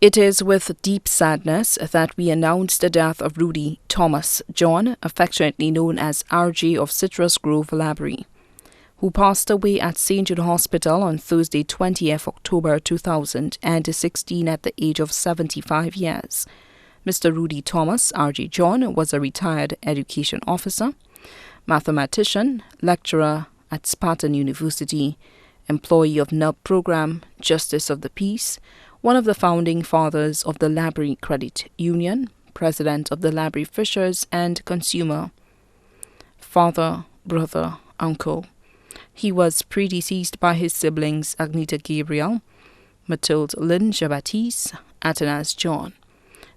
It is with deep sadness that we announce the death of Rudy Thomas John, affectionately known as RJ of Citrus Grove, Labrie, who passed away at St. Jude Hospital on Thursday, 20th October 2016 at the age of 75 years. Mr. Rudy Thomas RJ John was a retired education officer, mathematician, lecturer at Spartan University, employee of NUB program, Justice of the Peace, one of the founding fathers of the Labrie Credit Union, president of the Labrie Fishers and Consumer, father, brother, uncle. He was predeceased by his siblings Agneta Gabriel, Mathilde Lynn Jabatis, Athanas John,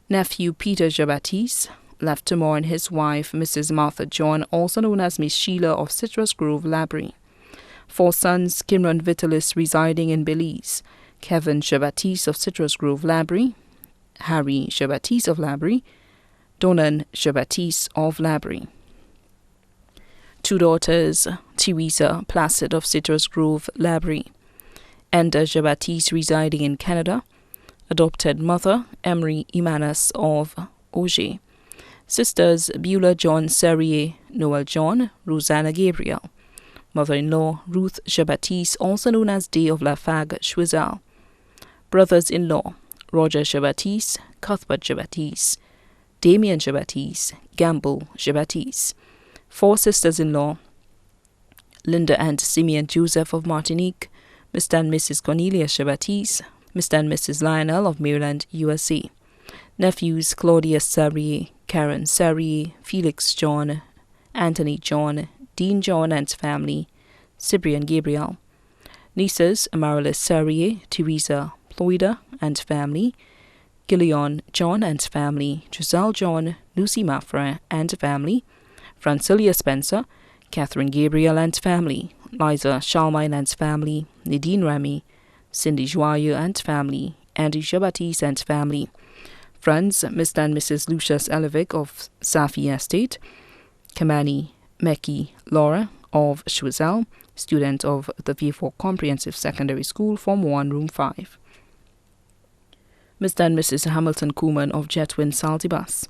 nephew Peter Jabatis, left to mourn his wife Mrs. Martha John, also known as Miss Sheila of Citrus Grove, Labrie. 4 sons, Kimron Vitalis residing in Belize, Kevin Jabatis of Citrus Grove, Labrie, Harry Jabatis of Labrie, Donan Jabatis of Labrie. 2 daughters, Teresa Placid of Citrus Grove, Labrie, Enda Jabatis residing in Canada, adopted mother Emery Imanas of Auger, sisters Beulah John Serrier, Noel John, Rosanna Gabriel, mother-in-law Ruth Jabatis, also known as Day of Lafargue, Choiseul, brothers-in-law Roger Jabatis, Cuthbert Jabatis, Damien Jabatis, Gamble Jabatis, 4 sisters-in-law Linda and Simeon Joseph of Martinique, Mr. and Mrs. Cornelia Jabatis, Mr. and Mrs. Lionel of Maryland, USA, nephews Claudia Serrier, Karen Serrier, Felix John, Anthony John, Dean John and family, Cyprian Gabriel, nieces Amaryllis Serrier, Teresa Ploida and family, Gillian John and family, Giselle John, Lucy Maffra and family, Francilia Spencer, Catherine Gabriel and family, Liza Charlemagne and family, Nadine Remy, Cindy Joyeux and family, Andy Jabatis and family, friends Mr. and Mrs. Lucius Elevic of Safi Estate, Kamani Meki Laura of Choiseul, student of the V4 Comprehensive Secondary School, Form 1, Room 5. Mr. and Mrs. Hamilton Kuhlman of Jetwin Saltibus,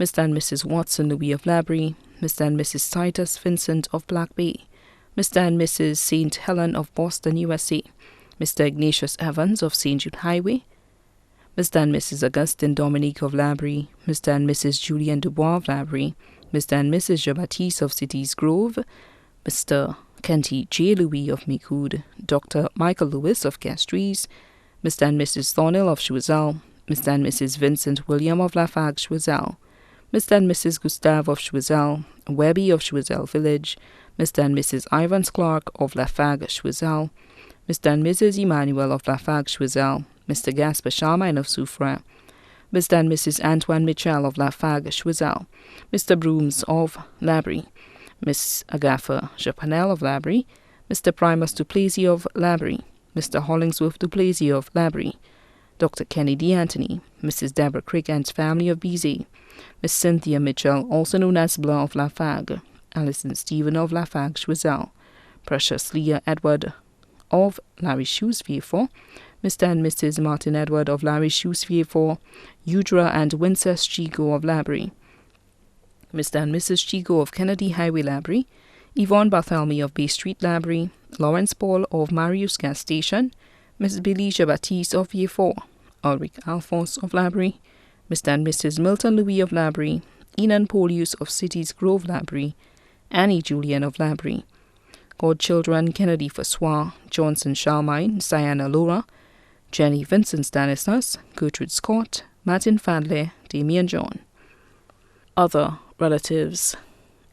Mr. and Mrs. Watson Louis of Labrie, Mr. and Mrs. Titus Vincent of Black Bay, Mr. and Mrs. St. Helen of Boston, USA, Mr. Ignatius Evans of St. Jude Highway, Mr. and Mrs. Augustine Dominique of Labrie, Mr. and Mrs. Julian Dubois of Labrie, Mr. and Mrs. Jabatis of Cities Grove, Mr. Kenty J. Louis of Micoud, Dr. Michael Lewis of Castries, Mr. and Mrs. Thornhill of Choiseul, Mr. and Mrs. Vincent William of Lafargue, Choiseul, Mr. and Mrs. Gustave of Choiseul, Webby of Choiseul Village, Mr. and Mrs. Ivans Clark of Lafargue, Choiseul, Mr. and Mrs. Emmanuel of Lafargue, Choiseul, Mr. Gaspar Charmaine of Soufrière, Mr. and Mrs. Antoine Mitchell of Lafargue, Choiseul, Mr. Brooms of Labrie, Miss Agatha Japanel of Labrie, Mr. Primus Duplessis of Labrie, Mr. Hollingsworth Duplessis of Labrie, Dr. Kennedy Anthony, Mrs. Deborah Crick and family of Bizet, Miss Cynthia Mitchell, also known as Blanc of Lafargue, Alison Stephen of Lafargue, Choiseul, Precious Leah Edward of Larry Shoes Vieux, Mr. and Mrs. Martin Edward of Larry Shoes Vieux, Udra and Winces Chigo of Labrie, Mr. and Mrs. Chigo of Kennedy Highway, Labrie, Yvonne Barthélemy of Bay Street, Labrie, Lawrence Paul of Marius Gas Station, Miss Billy Jabatis of Vieux, Ulrich Alphonse of Labrie, Mr. and Mrs. Milton Louis of Labrie, Enan Polius of Cities Grove, Labrie, Annie Julian of Labrie, godchildren Kennedy Fassois, Johnson Charlemagne, Sienna Laura, Jenny Vincent Stanislas, Gertrude Scott, Martin Fadley, Damien John. Other relatives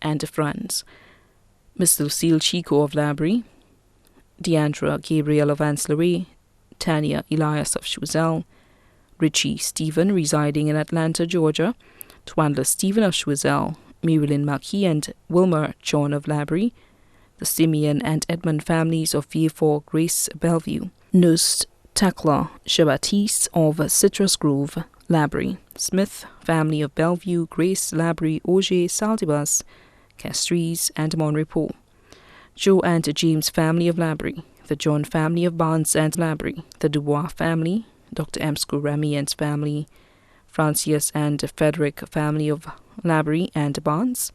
and friends: Miss Lucille Chico of Labrie, Deandra Gabriel of Ancillary, Tanya Elias of Choiseul, Richie Stephen residing in Atlanta, Georgia, Twandler Stephen of Choiseul, Marilyn Marquis and Wilmer John of Labrie, the Simeon and Edmund families of Vieux, Grace Bellevue, Nurse Takla Jabatis of Citrus Grove, Labrie, Smith family of Bellevue, Grace, Labrie, Auger, Saltibus, Castries, and Monrepo, Joe and James family of Labrie, the John family of Barnes and Labrie, the Dubois family, Dr. M. Remy and family, Francis and Frederick family of Laborie and Barnes,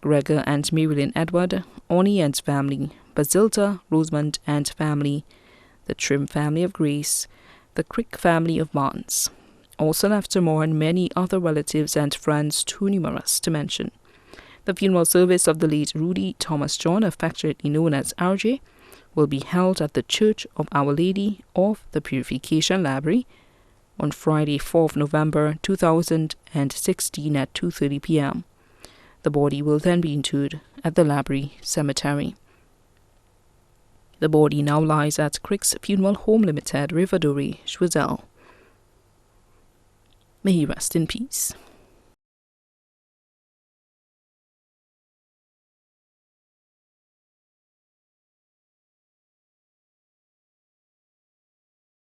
Gregor and Marilyn Edward, Oni and family, Basilda, Rosamond and family, the Trim family of Grace, the Crick family of Barnes. Also left to mourn many other relatives and friends too numerous to mention. The funeral service of the late Rudy Thomas John, affectionately known as RJ, will be held at the Church of Our Lady of the Purification, Laborie, on Friday, 4th November 2016 at 2:30 p.m. The body will then be interred at the Laborie Cemetery. The body now lies at Crick's Funeral Home Limited, Riverdore, Choiseul. May he rest in peace.